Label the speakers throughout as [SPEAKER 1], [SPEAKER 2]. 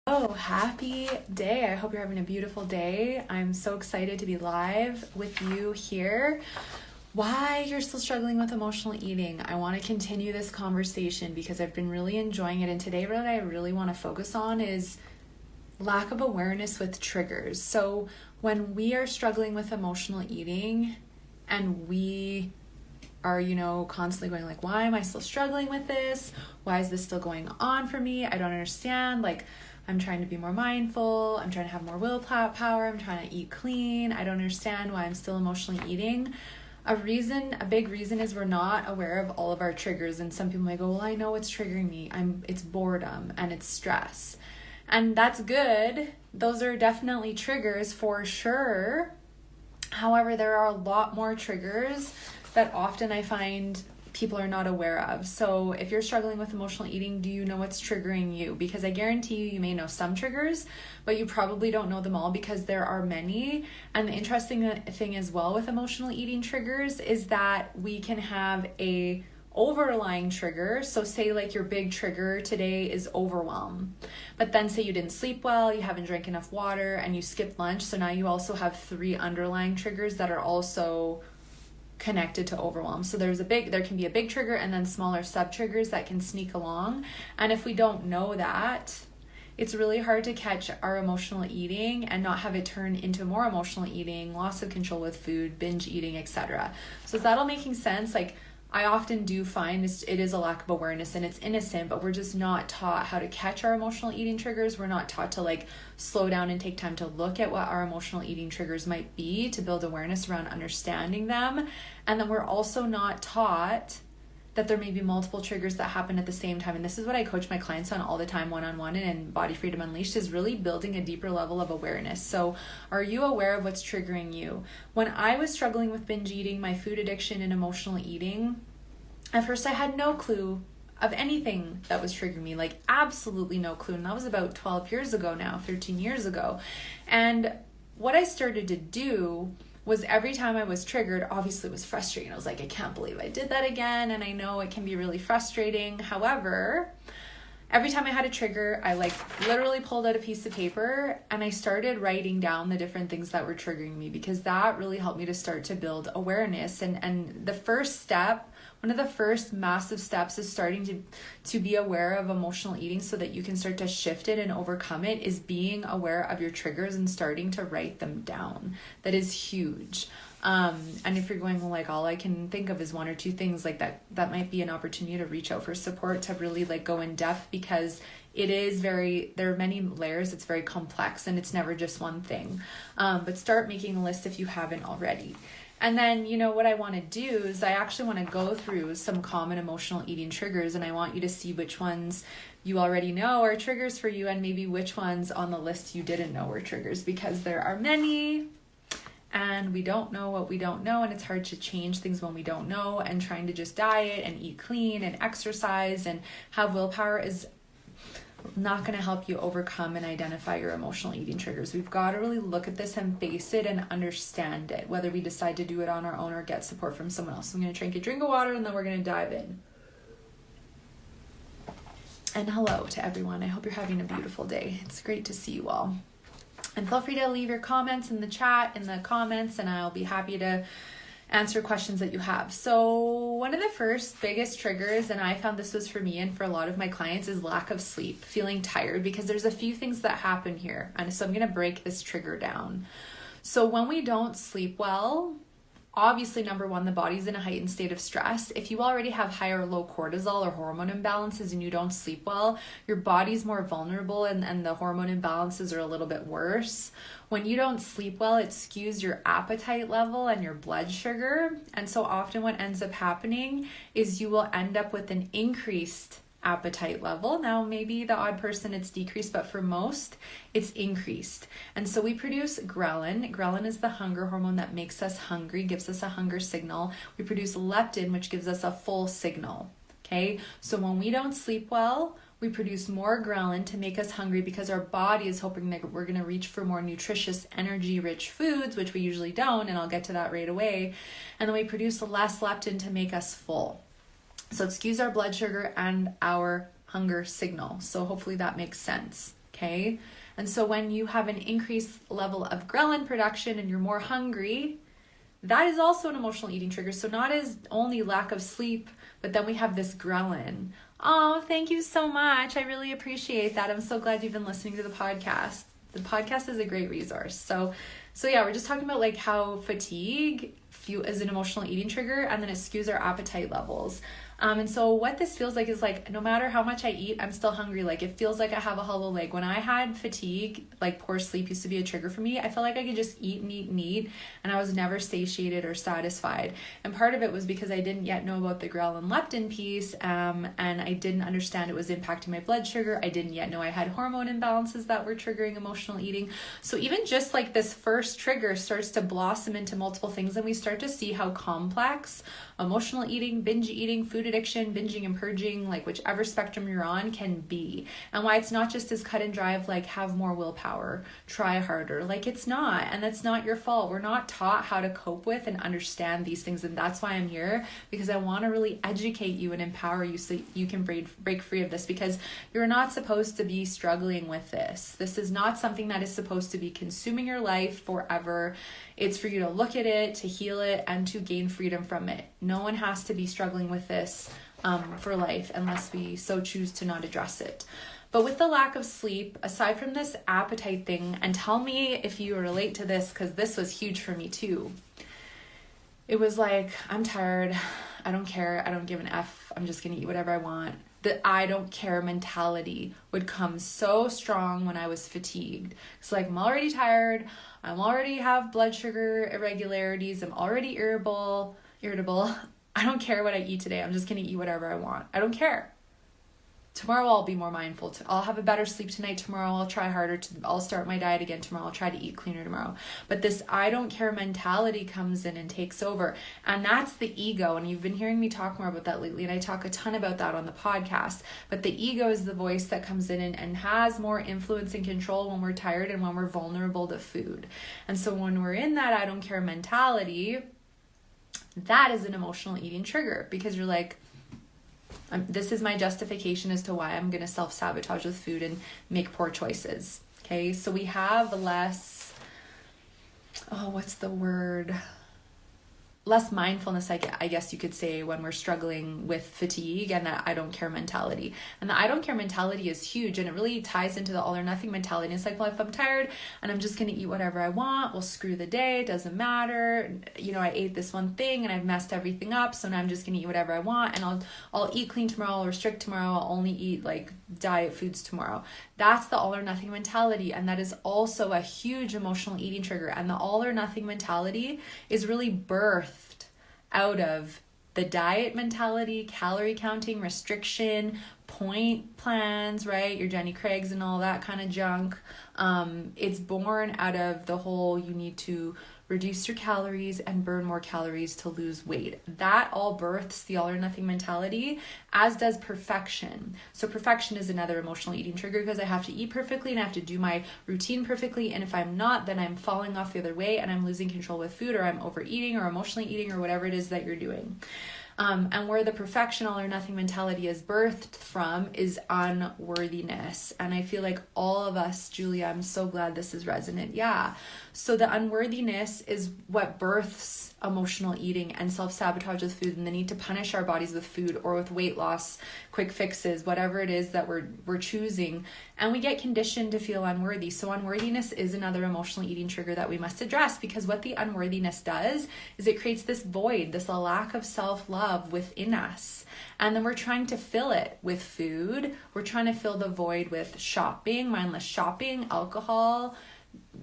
[SPEAKER 1] Oh, happy day. I hope you're having a beautiful day. I'm so excited to be live with you here. Why you're still struggling with emotional eating. I want to continue this conversation because I've been really enjoying it. And today, what I really want to focus on is lack of awareness with triggers. So when we are struggling with emotional eating and we are, constantly going like, why am I still struggling with this? Why is this still going on for me? I don't understand. I'm trying to be more mindful. I'm trying to have more willpower. I'm trying to eat clean. I don't understand why I'm still emotionally eating. A big reason is we're not aware of all of our triggers. And some people might go, well, I know what's triggering me. It's boredom and it's stress. And that's good. Those are definitely triggers for sure. However, there are a lot more triggers that often I find people are not aware of. So if you're struggling with emotional eating, do you know what's triggering you? Because I guarantee you may know some triggers, but you probably don't know them all because there are many. And the interesting thing as well with emotional eating triggers is that we can have a overlying trigger. So say like your big trigger today is overwhelm, but then say you didn't sleep well, you haven't drank enough water, and you skipped lunch. So now you also have 3 underlying triggers that are also connected to overwhelm. So there can be a big trigger and then smaller sub triggers that can sneak along. And if we don't know that, it's really hard to catch our emotional eating and not have it turn into more emotional eating, loss of control with food, binge eating, etc. So is that all making sense? I often do find it is a lack of awareness, and it's innocent, but we're just not taught how to catch our emotional eating triggers. We're not taught to slow down and take time to look at what our emotional eating triggers might be to build awareness around understanding them. And then we're also not taught that there may be multiple triggers that happen at the same time. And this is what I coach my clients on all the time, one-on-one and in Body Freedom Unleashed, is really building a deeper level of awareness. So are you aware of what's triggering you? When I was struggling with binge eating, my food addiction and emotional eating, at first I had no clue of anything that was triggering me, absolutely no clue. And that was about 12 years ago now, 13 years ago. And what I started to do was every time I was triggered, obviously it was frustrating. I was like, I can't believe I did that again. And I know it can be really frustrating. However, every time I had a trigger, I literally pulled out a piece of paper and I started writing down the different things that were triggering me, because that really helped me to start to build awareness. And the first step, one of the first massive steps, is starting to be aware of emotional eating so that you can start to shift it and overcome it, is being aware of your triggers and starting to write them down. That is huge. And if you're going, well, all I can think of is 1 or 2 things, that might be an opportunity to reach out for support, to really go in depth, because there are many layers. It's very complex and it's never just one thing. But start making a list if you haven't already. And then, what I want to do is I actually want to go through some common emotional eating triggers, and I want you to see which ones you already know are triggers for you, and maybe which ones on the list you didn't know were triggers, because there are many. And we don't know what we don't know, and it's hard to change things when we don't know. And trying to just diet and eat clean and exercise and have willpower is not going to help you overcome and identify your emotional eating triggers. We've got to really look at this and face it and understand it, whether we decide to do it on our own or get support from someone else. I'm going to drink a drink of water and then we're going to dive in. And hello to everyone. I hope you're having a beautiful day. It's great to see you all. And feel free to leave your comments in the chat, in the comments, and I'll be happy to answer questions that you have. So one of the first biggest triggers, and I found this was for me and for a lot of my clients, is lack of sleep, feeling tired, because there's a few things that happen here. And so I'm going to break this trigger down. So when we don't sleep well, obviously, number one, the body's in a heightened state of stress. If you already have high or low cortisol or hormone imbalances and you don't sleep well, your body's more vulnerable and the hormone imbalances are a little bit worse. When you don't sleep well, it skews your appetite level and your blood sugar. And so often what ends up happening is you will end up with an increased appetite level. Now, maybe the odd person it's decreased, but for most it's increased. And so we produce ghrelin. Ghrelin is the hunger hormone that makes us hungry, gives us a hunger signal. We produce leptin, which gives us a full signal. Okay, so when we don't sleep well, we produce more ghrelin to make us hungry, because our body is hoping that we're going to reach for more nutritious, energy-rich foods, which we usually don't, and I'll get to that right away. And then we produce less leptin to make us full. So it skews our blood sugar and our hunger signal. So hopefully that makes sense. okay? And so when you have an increased level of ghrelin production and you're more hungry, that is also an emotional eating trigger. So not as only lack of sleep, but then we have this ghrelin. Oh, thank you so much. I really appreciate that. I'm so glad you've been listening to the podcast. The podcast is a great resource. So yeah, we're just talking about like how fatigue is an emotional eating trigger, and then it skews our appetite levels. And so what this feels like is like, no matter how much I eat, I'm still hungry. Like it feels like I have a hollow leg. When I had fatigue, like poor sleep used to be a trigger for me. I felt like I could just eat and eat and eat, and I was never satiated or satisfied. And part of it was because I didn't yet know about the ghrelin leptin piece, and I didn't understand it was impacting my blood sugar. I didn't yet know I had hormone imbalances that were triggering emotional eating. So even just like this first trigger starts to blossom into multiple things, and we start to see how complex emotional eating, binge eating, food addiction, binging and purging, like whichever spectrum you're on, can be. And why it's not just as cut and dry of like have more willpower, try harder. Like it's not, and that's not your fault. We're not taught how to cope with and understand these things, and that's why I'm here, because I want to really educate you and empower you so you can break free of this, because you're not supposed to be struggling with this. This is not something that is supposed to be consuming your life forever. It's for you to look at it, to heal it, and to gain freedom from it. No one has to be struggling with this for life unless we so choose to not address it. But with the lack of sleep, aside from this appetite thing, and tell me if you relate to this, because this was huge for me too. It was like, I'm tired, I don't care, I don't give an F, I'm just gonna eat whatever I want. The I don't care mentality would come so strong when I was fatigued. It's like, I'm already tired, I'm already have blood sugar irregularities, I'm already irritable. I don't care what I eat today, I'm just gonna eat whatever I want. I don't care. Tomorrow I'll be more mindful. I'll have a better sleep tonight. Tomorrow I'll try harder. I'll start my diet again tomorrow. I'll try to eat cleaner tomorrow. But this I don't care mentality comes in and takes over. And that's the ego. And you've been hearing me talk more about that lately. And I talk a ton about that on the podcast. But the ego is the voice that comes in and has more influence and control when we're tired and when we're vulnerable to food. And so when we're in that I don't care mentality, that is an emotional eating trigger, because you're like, this is my justification as to why I'm going to self-sabotage with food and make poor choices. Okay, so we have less, less mindfulness, I guess you could say, when we're struggling with fatigue and that I don't care mentality. And the I don't care mentality is huge, and it really ties into the all or nothing mentality. And it's like, well, if I'm tired and I'm just going to eat whatever I want, well, screw the day, it doesn't matter. You know, I ate this one thing and I've messed everything up, so now I'm just going to eat whatever I want, and I'll eat clean tomorrow, I'll restrict tomorrow, I'll only eat like diet foods tomorrow. That's the all or nothing mentality, and that is also a huge emotional eating trigger. And the all or nothing mentality is really birthed out of the diet mentality, calorie counting, restriction, point plans, right? Your Jenny Craig's and all that kind of junk. It's born out of the whole, you need to reduce your calories and burn more calories to lose weight. That all births the all or nothing mentality, as does perfection. So perfection is another emotional eating trigger, because I have to eat perfectly and I have to do my routine perfectly. And if I'm not, then I'm falling off the other way and I'm losing control with food, or I'm overeating or emotionally eating or whatever it is that you're doing. And where the perfection all or nothing mentality is birthed from is unworthiness. And I feel like all of us, Julia, I'm so glad this is resonant. Yeah. So the unworthiness is what births emotional eating and self-sabotage with food, and the need to punish our bodies with food or with weight loss, quick fixes, whatever it is that we're choosing. And we get conditioned to feel unworthy. So unworthiness is another emotional eating trigger that we must address, because what the unworthiness does is it creates this void, this lack of self-love within us. And then we're trying to fill it with food. We're trying to fill the void with shopping, mindless shopping, alcohol,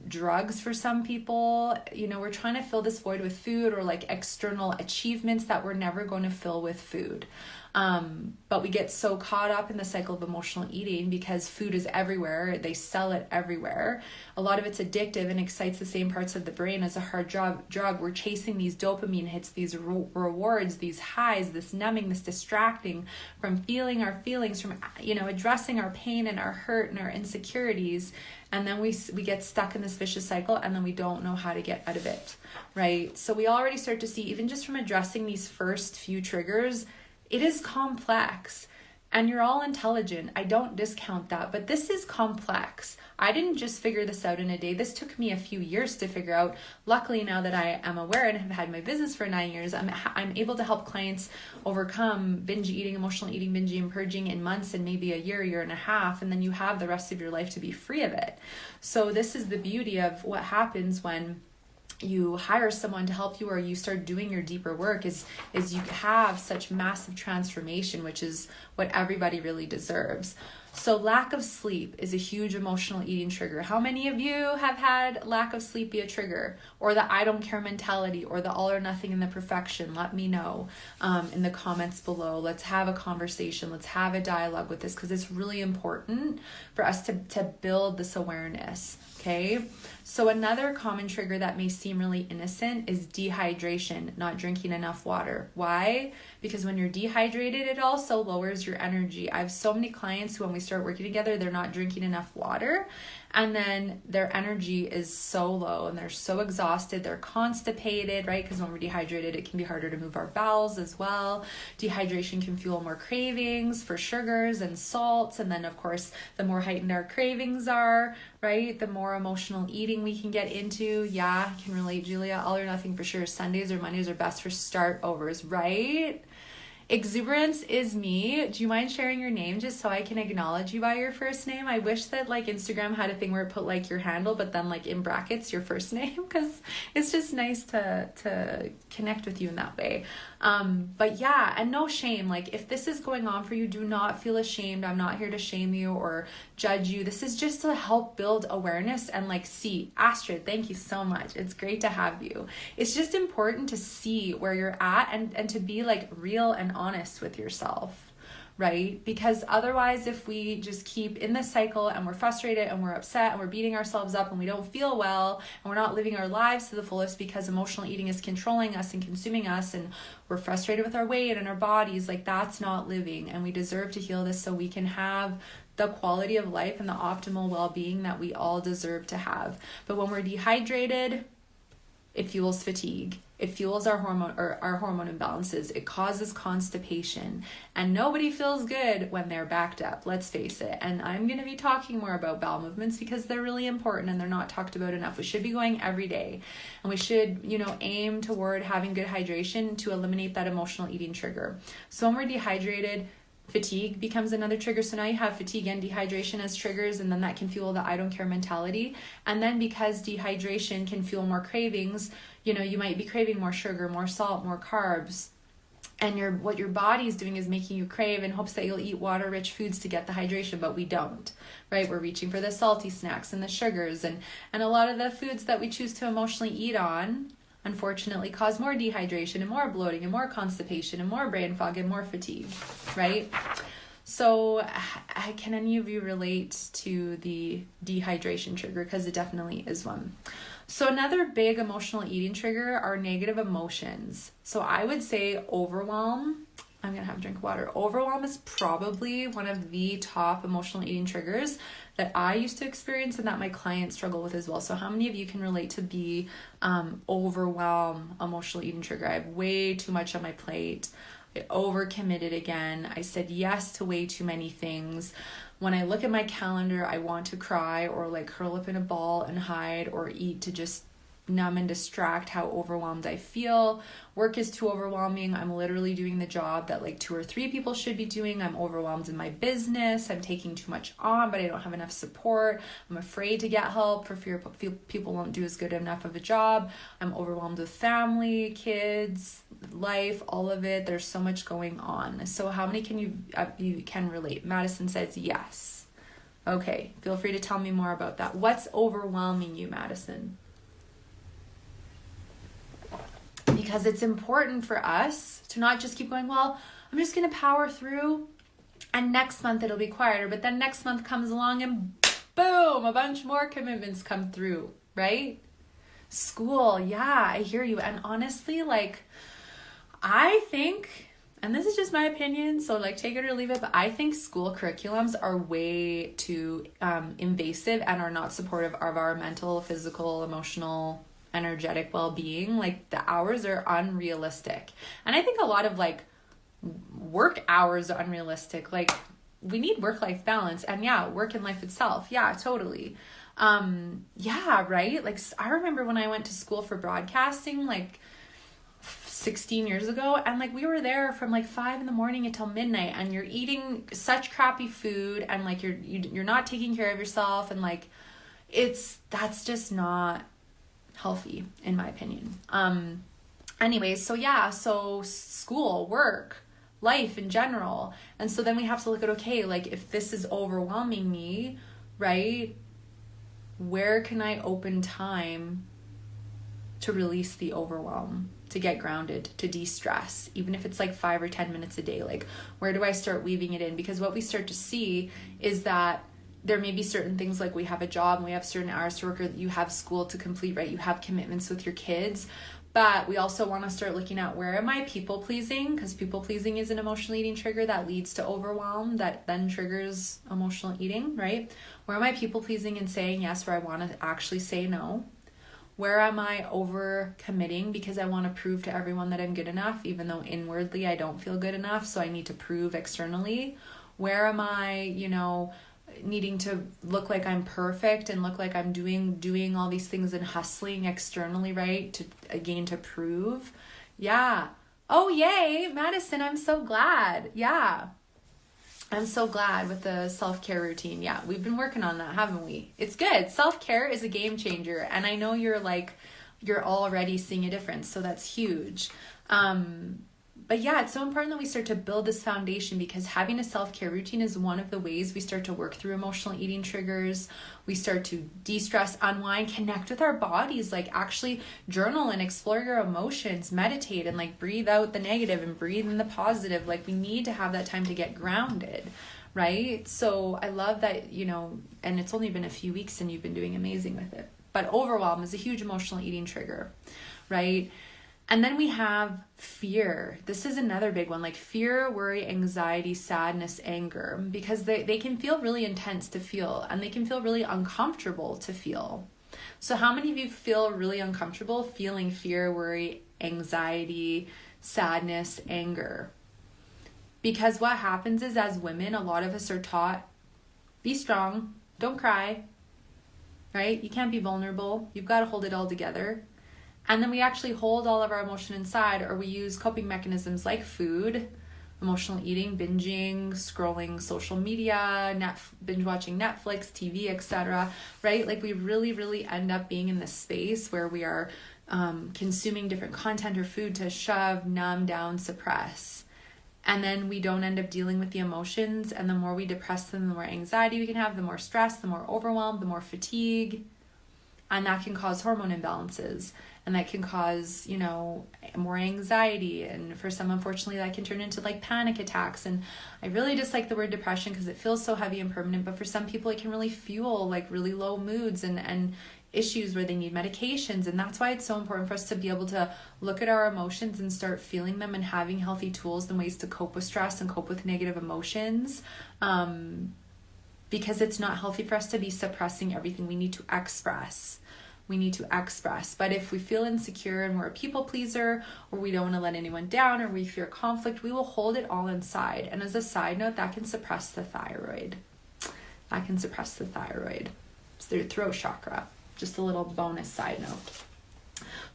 [SPEAKER 1] drugs for some people. You know, we're trying to fill this void with food, or like external achievements that we're never going to fill with food. But we get so caught up in the cycle of emotional eating because food is everywhere. They sell it everywhere. A lot of it's addictive and excites the same parts of the brain as a hard drug. We're chasing these dopamine hits, these rewards, these highs, this numbing, this distracting from feeling our feelings, from, you know, addressing our pain and our hurt and our insecurities. And then we get stuck in this vicious cycle, and then we don't know how to get out of it, right? So we already start to see, even just from addressing these first few triggers, it is complex. And you're all intelligent. I don't discount that, but this is complex. I didn't just figure this out in a day. This took me a few years to figure out. Luckily, now that I am aware and have had my business for 9 years, I'm able to help clients overcome binge eating, emotional eating, binging, and purging in months and maybe a year and a half, and then you have the rest of your life to be free of it. So this is the beauty of what happens when you hire someone to help you, or you start doing your deeper work, is you have such massive transformation, which is what everybody really deserves. So lack of sleep is a huge emotional eating trigger. How many of you have had lack of sleep be a trigger, or the I don't care mentality, or the all or nothing and the perfection? Let me know in the comments below. Let's have a conversation. Let's have a dialogue with this, because it's really important for us to build this awareness. Okay, so another common trigger that may seem really innocent is dehydration, not drinking enough water. Why? Because when you're dehydrated, it also lowers your energy. I have so many clients who, when we start working together, they're not drinking enough water, and then their energy is so low and they're so exhausted, they're constipated, right? Because when we're dehydrated, it can be harder to move our bowels as well. Dehydration can fuel more cravings for sugars and salts, and then of course, the more heightened our cravings are, right, the more emotional eating we can get into. Yeah, I can relate, Julia. All or nothing for sure. Sundays or Mondays are best for start overs, right? Exuberance is me. Do you mind sharing your name just so I can acknowledge you by your first name? I wish that like Instagram had a thing where it put like your handle, but then like in brackets your first name, because it's just nice to connect with you in that way. But yeah, and no shame. Like if this is going on for you, do not feel ashamed. I'm not here to shame you or judge you. This is just to help build awareness and like see. Astrid, thank you so much. It's great to have you. It's just important to see where you're at and to be like real and honest with yourself, right? Because otherwise, if we just keep in this cycle and we're frustrated and we're upset and we're beating ourselves up and we don't feel well and we're not living our lives to the fullest because emotional eating is controlling us and consuming us, and we're frustrated with our weight and our bodies, like that's not living. And we deserve to heal this so we can have the quality of life and the optimal well-being that we all deserve to have. But when we're dehydrated, it fuels fatigue. It fuels our hormone imbalances. It causes constipation, and nobody feels good when they're backed up. Let's face it. And I'm going to be talking more about bowel movements because they're really important and they're not talked about enough. We should be going every day, and we should, aim toward having good hydration to eliminate that emotional eating trigger. So when we're dehydrated, fatigue becomes another trigger. So now you have fatigue and dehydration as triggers, and then that can fuel the I don't care mentality. And then because dehydration can fuel more cravings, you might be craving more sugar, more salt, more carbs. And what your body is doing is making you crave in hopes that you'll eat water-rich foods to get the hydration, but we don't, right? We're reaching for the salty snacks and the sugars, and a lot of the foods that we choose to emotionally eat on, unfortunately, cause more dehydration and more bloating and more constipation and more brain fog and more fatigue, right? So can any of you relate to the dehydration trigger? Because it definitely is one. So another big emotional eating trigger are negative emotions. So I would say overwhelm. I'm going to have a drink of water. Overwhelm is probably one of the top emotional eating triggers that I used to experience and that my clients struggle with as well. So how many of you can relate to the overwhelm emotional eating trigger? I have way too much on my plate. I overcommitted again. I said yes to way too many things. When I look at my calendar, I want to cry or like curl up in a ball and hide, or eat to just numb and distract how overwhelmed I feel. Work is too overwhelming. I'm literally doing the job that like 2 or 3 people should be doing. I'm overwhelmed in my business. I'm taking too much on, but I don't have enough support. I'm afraid to get help for fear people won't do as good enough of a job. I'm overwhelmed with family, kids, life, all of it. There's so much going on. So how many can you can relate? Madison says yes. Okay, feel free to tell me more about that. What's overwhelming you, Madison? Because it's important for us to not just keep going, well, I'm just going to power through and next month it'll be quieter. But then next month comes along and boom, a bunch more commitments come through, right? School, yeah, I hear you. And honestly, like, I think, and this is just my opinion, so like take it or leave it, but I think school curriculums are way too invasive and are not supportive of our mental, physical, emotional, energetic well-being. Like the hours are unrealistic, and I think a lot of like work hours are unrealistic. Like, we need work-life balance, and work and life itself. Yeah, totally. Right? Like, I remember when I went to school for broadcasting, like 16 years ago, and like we were there from like 5 a.m. until midnight, and you're eating such crappy food, and like you're not taking care of yourself, and like that's just not healthy in my opinion. Anyways, so school, work, life in general. And so then we have to look at, okay, like if this is overwhelming me, right, where can I open time to release the overwhelm, to get grounded, to de-stress, even if it's like 5 or 10 minutes a day? Like, where do I start weaving it in? Because what we start to see is that there may be certain things, like we have a job and we have certain hours to work, or you have school to complete, right? You have commitments with your kids. But we also want to start looking at, where am I people pleasing? Because people pleasing is an emotional eating trigger that leads to overwhelm, that then triggers emotional eating, right? Where am I people pleasing and saying yes where I want to actually say no? Where am I over committing because I want to prove to everyone that I'm good enough, even though inwardly I don't feel good enough, so I need to prove externally? Where am I, needing to look like I'm perfect and look like I'm doing all these things and hustling externally, right? To prove. Yeah. Oh, yay, Madison, I'm so glad. Yeah. I'm so glad with the self-care routine. Yeah, we've been working on that, haven't we? It's good. Self-care is a game changer. And I know you're already seeing a difference. So that's huge. But yeah, it's so important that we start to build this foundation, because having a self-care routine is one of the ways we start to work through emotional eating triggers. We start to de-stress, unwind, connect with our bodies, like actually journal and explore your emotions, meditate, and like breathe out the negative and breathe in the positive. Like, we need to have that time to get grounded, right? So I love that, and it's only been a few weeks and you've been doing amazing with it. But overwhelm is a huge emotional eating trigger, right? And then we have fear. This is another big one, like fear, worry, anxiety, sadness, anger, because they can feel really intense to feel, and they can feel really uncomfortable to feel. So how many of you feel really uncomfortable feeling fear, worry, anxiety, sadness, anger? Because what happens is, as women, a lot of us are taught, be strong, don't cry, right? You can't be vulnerable. You've got to hold it all together. And then we actually hold all of our emotion inside, or we use coping mechanisms like food, emotional eating, binging, scrolling social media, binge watching Netflix, TV, etc., right? Like, we really, really end up being in this space where we are consuming different content or food to shove, numb down, suppress. And then we don't end up dealing with the emotions. And the more we depress them, the more anxiety we can have, the more stress, the more overwhelm, the more fatigue. And that can cause hormone imbalances. And that can cause, more anxiety. And for some, unfortunately, that can turn into like panic attacks. And I really dislike the word depression because it feels so heavy and permanent. But for some people, it can really fuel like really low moods and issues where they need medications. And that's why it's so important for us to be able to look at our emotions and start feeling them and having healthy tools and ways to cope with stress and cope with negative emotions. Because it's not healthy for us to be suppressing everything. We need to express. But if we feel insecure and we're a people pleaser, or we don't want to let anyone down, or we fear conflict, we will hold it all inside. And as a side note, that can suppress the thyroid. It's the throat chakra. Just a little bonus side note.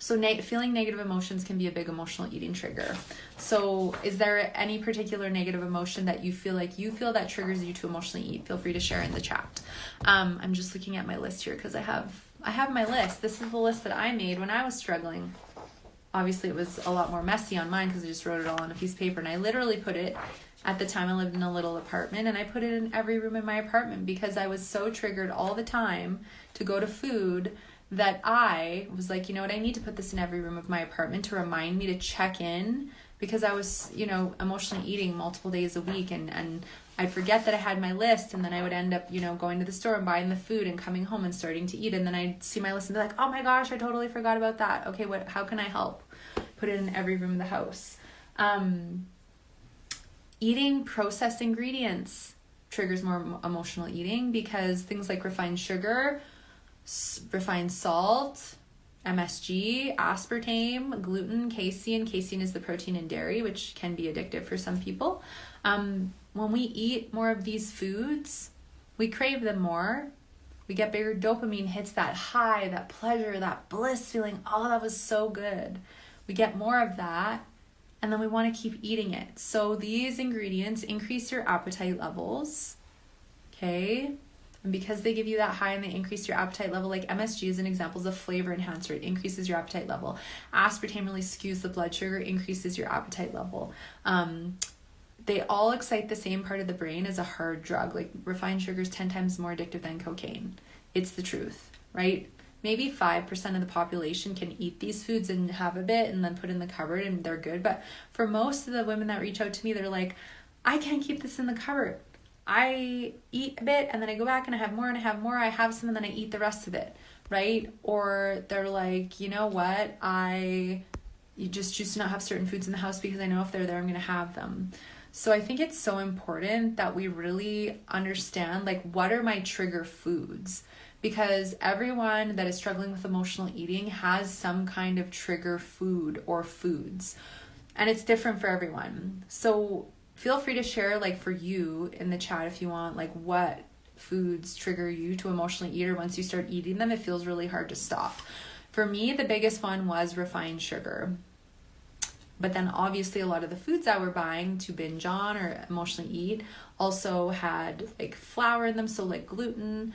[SPEAKER 1] So feeling negative emotions can be a big emotional eating trigger. So is there any particular negative emotion that you feel that triggers you to emotionally eat? Feel free to share in the chat. I'm just looking at my list here because I have my list. This is the list that I made when I was struggling. Obviously, it was a lot more messy on mine because I just wrote it all on a piece of paper. And I literally put it, at the time I lived in a little apartment, and I put it in every room in my apartment because I was so triggered all the time to go to food that I was like, you know what, I need to put this in every room of my apartment to remind me to check in, because I was, emotionally eating multiple days a week, and I'd forget that I had my list, and then I would end up, going to the store and buying the food and coming home and starting to eat, and then I'd see my list and be like, oh my gosh, I totally forgot about that. Okay, how can I help? Put it in every room of the house. Eating processed ingredients triggers more emotional eating, because things like refined sugar, refined salt, MSG, aspartame, gluten, casein. Casein is the protein in dairy, which can be addictive for some people. When we eat more of these foods, we crave them more. We get bigger dopamine hits, that high, that pleasure, that bliss feeling. Oh, that was so good. We get more of that, and then we want to keep eating it. So these ingredients increase your appetite levels, okay? And because they give you that high and they increase your appetite level, like MSG is an example, is a flavor enhancer. It increases your appetite level. Aspartame really skews the blood sugar, increases your appetite level. They all excite the same part of the brain as a hard drug. Like refined sugar is 10 times more addictive than cocaine. It's the truth, right? Maybe 5% of the population can eat these foods and have a bit and then put in the cupboard and they're good. But for most of the women that reach out to me, they're like, I can't keep this in the cupboard. I eat a bit and then I go back and I have more and I have more. I have some and then I eat the rest of it, right? Or they're like, you know what? You just choose to not have certain foods in the house because I know if they're there, I'm going to have them. So I think it's so important that we really understand, like, what are my trigger foods? Because everyone that is struggling with emotional eating has some kind of trigger food or foods. And it's different for everyone. So feel free to share, like, for you in the chat if you want, like, what foods trigger you to emotionally eat, or once you start eating them, it feels really hard to stop. For me, the biggest one was refined sugar. But then obviously a lot of the foods that we're buying to binge on or emotionally eat also had like flour in them. So like gluten,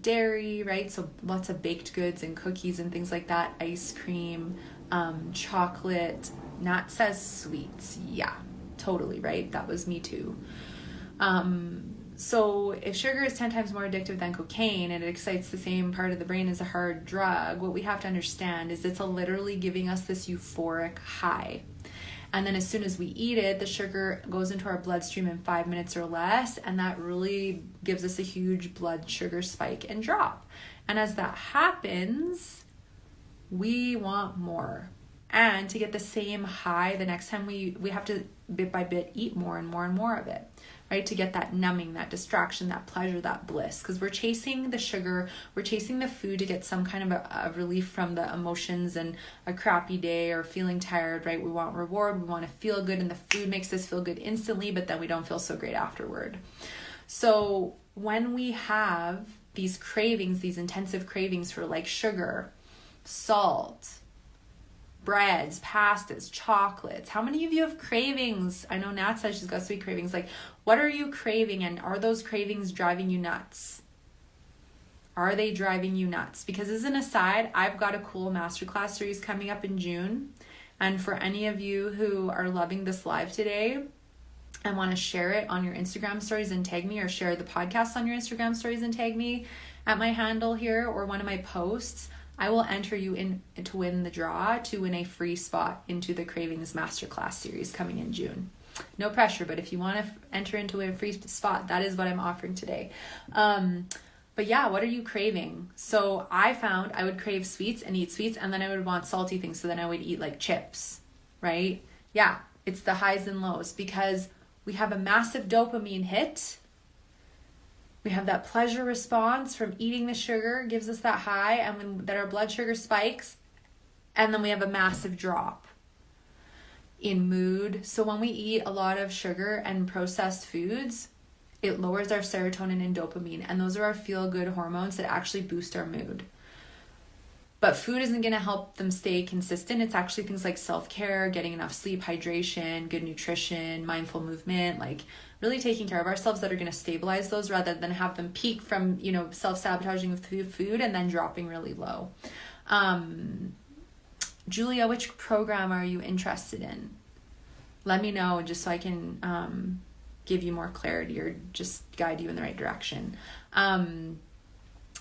[SPEAKER 1] dairy, right? So lots of baked goods and cookies and things like that. Ice cream, chocolate. Nat says sweets. Yeah, totally, right? That was me too. So if sugar is 10 times more addictive than cocaine and it excites the same part of the brain as a hard drug, what we have to understand is it's literally giving us this euphoric high. And then as soon as we eat it, the sugar goes into our bloodstream in 5 minutes or less, and that really gives us a huge blood sugar spike and drop. And as that happens, we want more. And to get the same high the next time we have to bit by bit eat more and more and more of it, right? To get that numbing, that distraction, that pleasure, that bliss. Because we're chasing the sugar, we're chasing the food to get some kind of a relief from the emotions and a crappy day or feeling tired, right? We want reward, we want to feel good, and the food makes us feel good instantly, but then we don't feel so great afterward. So when we have these cravings, these intensive cravings for like sugar, salt, breads, pastas, chocolates. How many of you have cravings? I know Nat says she's got sweet cravings. Like, what are you craving? And are those cravings driving you nuts? Are they driving you nuts? Because as an aside, I've got a cool masterclass series coming up in June. And for any of you who are loving this live today and want to share it on your Instagram stories and tag me, or share the podcast on your Instagram stories and tag me at my handle here or one of my posts, I will enter you in to win the draw to win a free spot into the Cravings Masterclass series coming in June. No pressure, but if you want to enter into a free spot, that is what I'm offering today. But yeah, what are you craving? So I found I would crave sweets and eat sweets, and then I would want salty things. So then I would eat like chips, right? Yeah, it's the highs and lows because we have a massive dopamine hit. We have that pleasure response from eating the sugar, gives us that high, and then our blood sugar spikes, and then we have a massive drop in mood. So when we eat a lot of sugar and processed foods, it lowers our serotonin and dopamine, and those are our feel-good hormones that actually boost our mood. But food isn't going to help them stay consistent. It's actually things like self-care, getting enough sleep, hydration, good nutrition, mindful movement, like really taking care of ourselves that are going to stabilize those rather than have them peak from, self-sabotaging with food and then dropping really low. Julia, which program are you interested in? Let me know just so I can give you more clarity or just guide you in the right direction.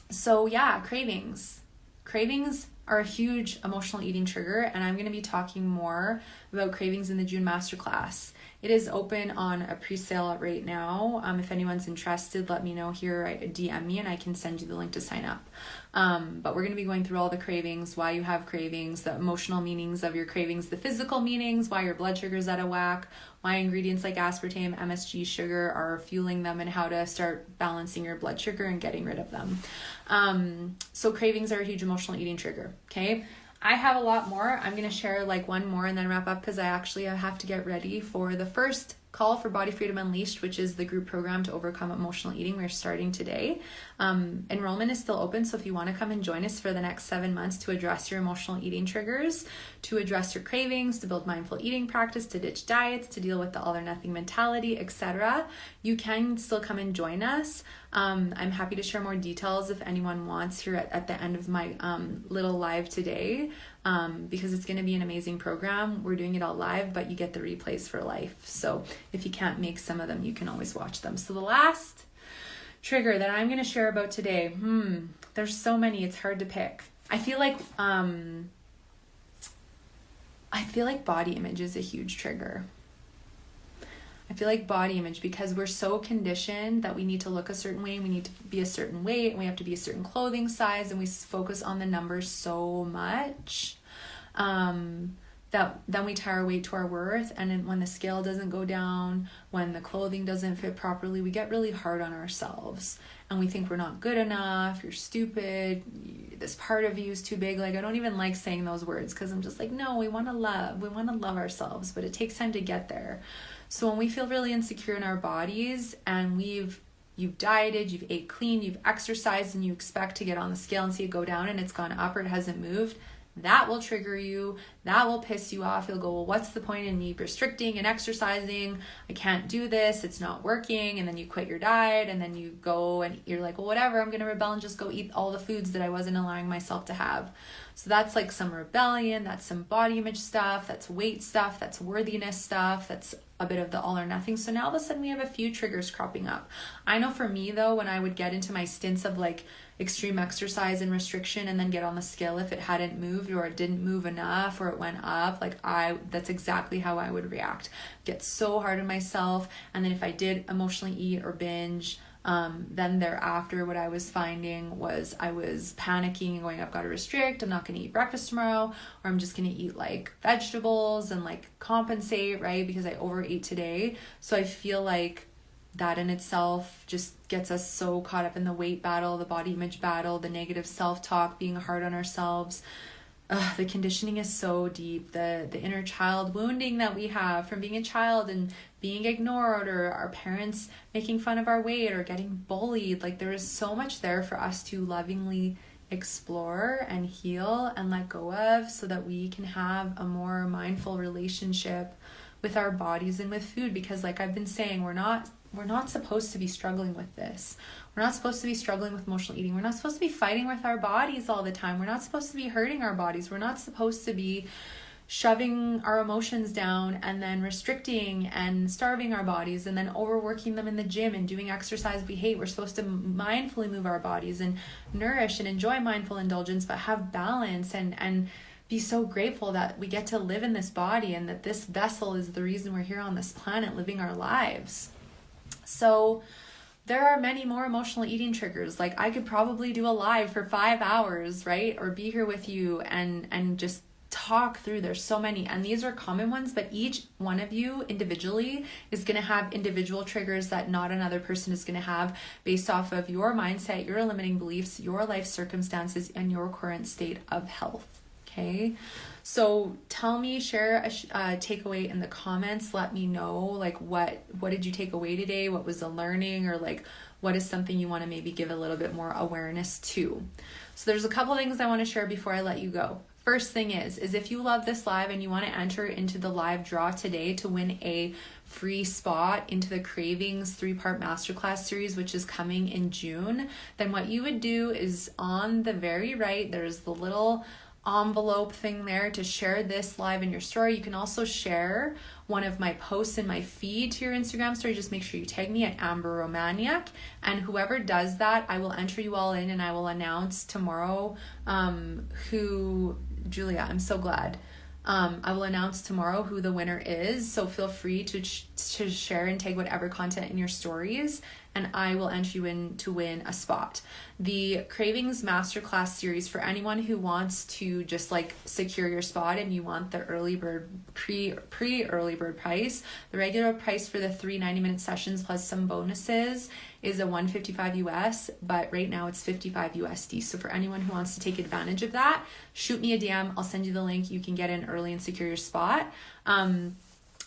[SPEAKER 1] So yeah, cravings. Cravings are a huge emotional eating trigger, and I'm going to be talking more about cravings in the June Masterclass. It is open on a pre-sale right now. If anyone's interested, let me know here, DM me and I can send you the link to sign up. But we're going to be going through all the cravings, why you have cravings, the emotional meanings of your cravings, the physical meanings, why your blood sugar's out of whack, why ingredients like aspartame, MSG, sugar are fueling them, and how to start balancing your blood sugar and getting rid of them. So cravings are a huge emotional eating trigger, okay? I have a lot more. I'm going to share like one more and then wrap up because I actually have to get ready for the first call for Body Freedom Unleashed, which is the group program to overcome emotional eating. We're starting today. Enrollment is still open, so if you want to come and join us for the next 7 months to address your emotional eating triggers, to address your cravings, to build mindful eating practice, to ditch diets, to deal with the all or nothing mentality, etc., you can still come and join us. I'm happy to share more details if anyone wants here at the end of my little live today, because it's going to be an amazing program. We're doing it all live, but you get the replays for life. So if you can't make some of them, you can always watch them. So the last trigger that I'm going to share about today, there's so many, it's hard to pick. I feel like body image is a huge trigger. I feel like body image, because we're so conditioned that we need to look a certain way, and we need to be a certain weight, and we have to be a certain clothing size, and we focus on the numbers so much that then we tie our weight to our worth. And then when the scale doesn't go down, when the clothing doesn't fit properly, we get really hard on ourselves, and we think we're not good enough, you're stupid, this part of you is too big. Like, I don't even like saying those words because I'm just like, no, we want to love ourselves, but it takes time to get there. So when we feel really insecure in our bodies, and you've dieted, you've ate clean, you've exercised, and you expect to get on the scale and see it go down and it's gone up or it hasn't moved, that will trigger you. That will piss you off. You'll go, well, what's the point in me restricting and exercising? I can't do this. It's not working. And then you quit your diet, and then you go and you're like, well, whatever, I'm going to rebel and just go eat all the foods that I wasn't allowing myself to have. So that's like some rebellion. That's some body image stuff. That's weight stuff. That's worthiness stuff. That's a bit of the all or nothing. So now all of a sudden we have a few triggers cropping up. I know for me though, when I would get into my stints of like extreme exercise and restriction and then get on the scale, if it hadn't moved or it didn't move enough or it went up, like that's exactly how I would react. Get so hard on myself. And then if I did emotionally eat or binge, then thereafter, what I was finding was I was panicking and going, I've got to restrict, I'm not going to eat breakfast tomorrow, or I'm just going to eat like vegetables and like compensate, right? Because I overate today. So I feel like that in itself just gets us so caught up in the weight battle, the body image battle, the negative self-talk, being hard on ourselves. The conditioning is so deep, the inner child wounding that we have from being a child and being ignored, or our parents making fun of our weight or getting bullied. Like, there is so much there for us to lovingly explore and heal and let go of, so that we can have a more mindful relationship with our bodies and with food. Because like I've been saying, we're not supposed to be struggling with this. We're not supposed to be struggling with emotional eating. We're not supposed to be fighting with our bodies all the time. We're not supposed to be hurting our bodies. We're not supposed to be shoving our emotions down and then restricting and starving our bodies and then overworking them in the gym and doing exercise we hate. We're supposed to mindfully move our bodies and nourish and enjoy mindful indulgence, but have balance and be so grateful that we get to live in this body and that this vessel is the reason we're here on this planet living our lives. So there are many more emotional eating triggers. Like, I could probably do a live for 5 hours, right? Or be here with you and just talk through. There's so many, and these are common ones, but each one of you individually is going to have individual triggers that not another person is going to have, based off of your mindset, your limiting beliefs, your life circumstances, and your current state of health. Okay, so tell me, share a takeaway in the comments. Let me know, like, what did you take away today? What was the learning? Or like, what is something you want to maybe give a little bit more awareness to? So there's a couple things I want to share before I let you go. First thing is if you love this live and you want to enter into the live draw today to win a free spot into the Cravings 3-part masterclass series, which is coming in June, then what you would do is on the very right, there's the little envelope thing there to share this live in your story. You can also share one of my posts in my feed to your Instagram story. Just make sure you tag me at Amber Romaniuk, and whoever does that, I will enter you all in, and I will announce tomorrow who, Julia, I'm so glad. I will announce tomorrow who the winner is, so feel free to share and tag whatever content in your stories, and I will enter you in to win a spot. The Cravings Masterclass series, for anyone who wants to just like secure your spot and you want the early bird pre-early bird price, the regular price for the 3 90-minute sessions plus some bonuses is a $155 US, but right now it's $55 USD. So for anyone who wants to take advantage of that, shoot me a DM. I'll send you the link. You can get in early and secure your spot.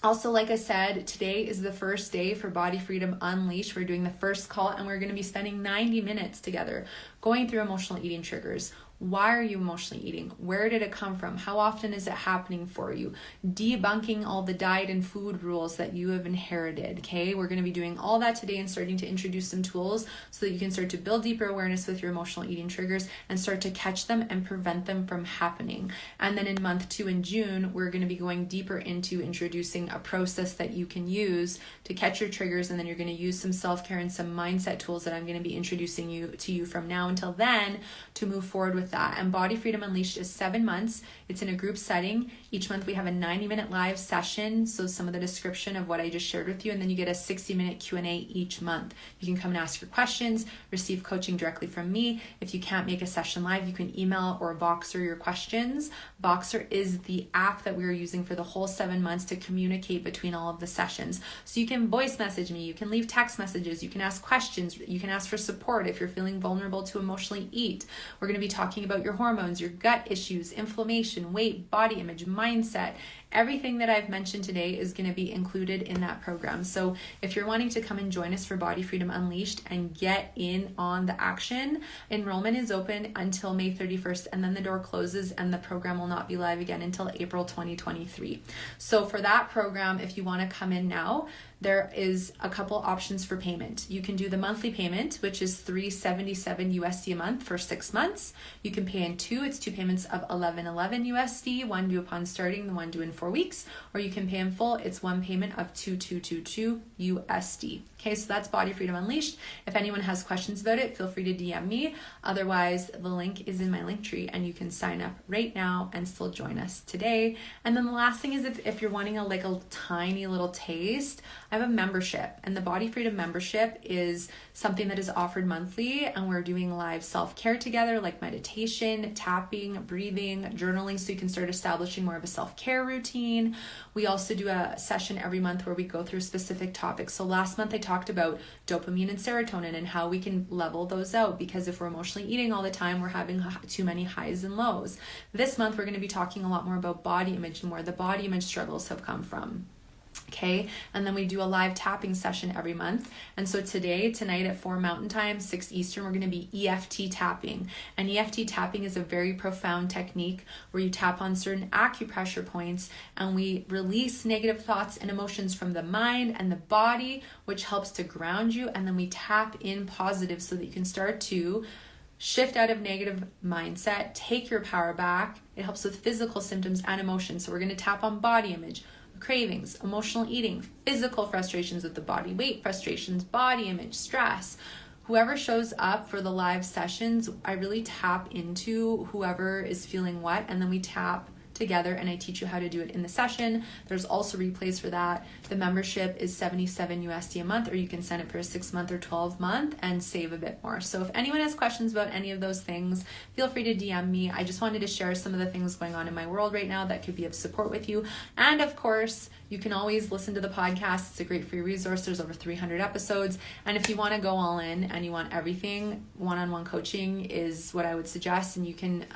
[SPEAKER 1] Also, like I said, today is the first day for Body Freedom Unleashed. We're doing the first call, and we're going to be spending 90 minutes together going through emotional eating triggers. Why are you emotionally eating? Where did it come from? How often is it happening for you? Debunking all the diet and food rules that you have inherited, okay? We're going to be doing all that today and starting to introduce some tools so that you can start to build deeper awareness with your emotional eating triggers and start to catch them and prevent them from happening. And then in month 2 in June, we're going to be going deeper into introducing a process that you can use to catch your triggers, and then you're going to use some self-care and some mindset tools that I'm going to be introducing to you from now until then to move forward with that. And Body Freedom Unleashed is 7 months. It's in a group setting. Each month we have a 90-minute live session, so some of the description of what I just shared with you, and then you get a 60-minute Q&A each month. You can come and ask your questions, receive coaching directly from me. If you can't make a session live, you can email or Voxer your questions. Voxer is the app that we're using for the whole 7 months to communicate between all of the sessions. So you can voice message me, you can leave text messages, you can ask questions, you can ask for support if you're feeling vulnerable to emotionally eat. We're going to be talking about your hormones, your gut issues, inflammation, weight, body image, mindset. Everything that I've mentioned today is going to be included in that program. So if you're wanting to come and join us for Body Freedom Unleashed and get in on the action, enrollment is open until May 31st, and then the door closes and the program will not be live again until April 2023. So for that program, if you want to come in now, there is a couple options for payment. You can do the monthly payment, which is $377 USD a month for 6 months. You can pay in 2. It's 2 payments of $1111 USD, one due upon starting, the one due in 4 weeks, or you can pay in full. It's one payment of $2222 USD. Okay, so that's Body Freedom Unleashed. If anyone has questions about it, feel free to DM me. Otherwise, the link is in my link tree and you can sign up right now and still join us today. And then the last thing is if you're wanting a tiny little taste, I have a membership, and the Body Freedom membership is something that is offered monthly, and we're doing live self-care together, like meditation, tapping, breathing, journaling, so you can start establishing more of a self-care routine. We also do a session every month where we go through specific topics. So last month I talked about dopamine and serotonin and how we can level those out, because if we're emotionally eating all the time, we're having too many highs and lows. This month we're going to be talking a lot more about body image and where the body image struggles have come from. Okay, and then we do a live tapping session every month. And so tonight at 4 Mountain Time, 6 Eastern, we're going to be EFT tapping. And EFT tapping is a very profound technique where you tap on certain acupressure points and we release negative thoughts and emotions from the mind and the body, which helps to ground you. And then we tap in positive so that you can start to shift out of negative mindset, take your power back. It helps with physical symptoms and emotions. So we're going to tap on body image, cravings, emotional eating, physical frustrations with the body, weight frustrations, body image, stress. Whoever shows up for the live sessions, I really tap into whoever is feeling what, and then we tap together and I teach you how to do it in the session. There's also replays for that. The membership is $77 USD a month, or you can sign up for a 6-month or 12-month and save a bit more. So if anyone has questions about any of those things, feel free to DM me. I just wanted to share some of the things going on in my world right now that could be of support with you. And of course, you can always listen to the podcast. It's a great free resource. There's over 300 episodes. And if you want to go all in and you want everything, one-on-one coaching is what I would suggest. And you can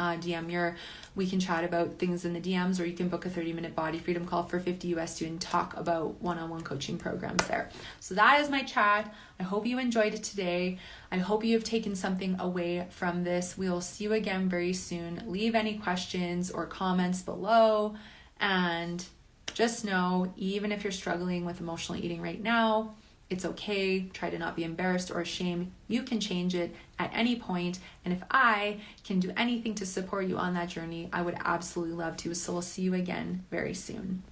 [SPEAKER 1] we can chat about things in the DMs, or you can book a 30-minute Body Freedom call for $50 USD and talk about one-on-one coaching programs there. So that is my chat. I hope you enjoyed it today. I hope you have taken something away from this. We will see you again very soon. Leave any questions or comments below, and just know, even if you're struggling with emotional eating right now, it's okay. Try to not be embarrassed or ashamed. You can change it at any point. And if I can do anything to support you on that journey, I would absolutely love to. So we'll see you again very soon.